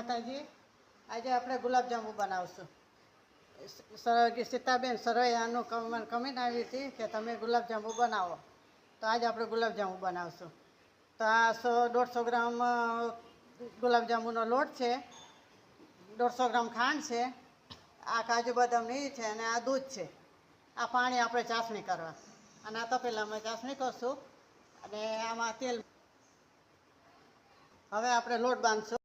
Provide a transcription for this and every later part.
માતાજી. આજે આપણે ગુલાબજાંબુ બનાવશું. સીતાબેન સરવૈયાનું કમેન્ટ આવી હતી કે તમે ગુલાબજાંબુ બનાવો, તો આજે આપણે ગુલાબજાંબુ બનાવશું. તો આ 150 ગ્રામ ગુલાબજાંબુનો લોટ છે, 150 ગ્રામ ખાંડ છે, આ કાજુ બદામની છે અને આ દૂધ છે. આ પાણી આપણે ચાસણી કરવા, અને આ તપેલામાં ચાસણી કરશું અને આમાં તેલ. હવે આપણે લોટ બાંધશું.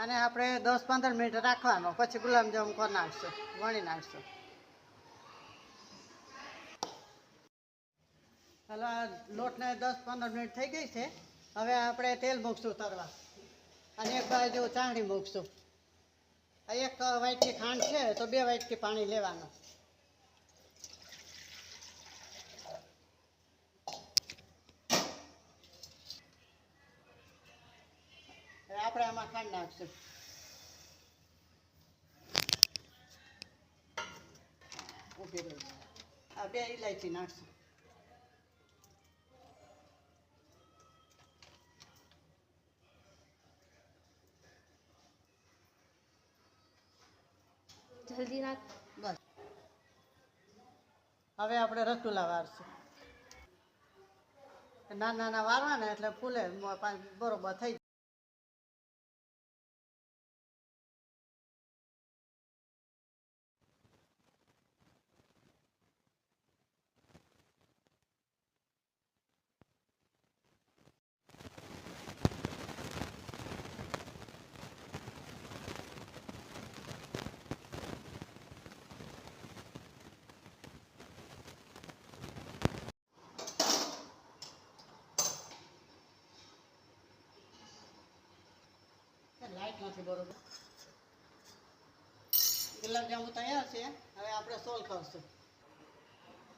અને આપણે 10-15 મિનિટ રાખવાનો, પછી ગુલાબજાંબુ કરી નાખશું, વણી નાખશું. હાલો, આ લોટને 10-15 મિનિટ થઈ ગઈ છે. હવે આપણે તેલ મૂકશું તરવા, અને એક બાજુ ચાસણી મૂકશું. એક વાટકી ખાંડ છે તો 2 વાટકી પાણી લેવાનું. આપણે આમાં ખાંડ નાખશું. ઊભી રહી, આ 2 ઇલાયચી નાખશું. જલ્દી નાખ. બસ. હવે આપણે રસગુલ્લા વારશું. નાના નાના વારવાના એટલે ફૂલે બરોબર થઈ જાય. લાઈટ નથી બરોબર. ગુલાબજાંબુ તૈયાર છે. હવે આપણે સોલ કરશું.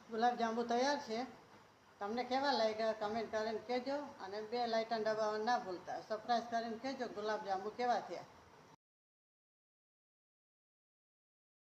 ગુલાબજાંબુ તૈયાર છે. તમને કેવા લાગ્યા કમેન્ટ કરીને કહેજો, અને 2 લાઇટન દબાવવાનું ના ભૂલતા. સરપ્રાઈઝ કરીને કહેજો ગુલાબજાંબુ કેવા થયા.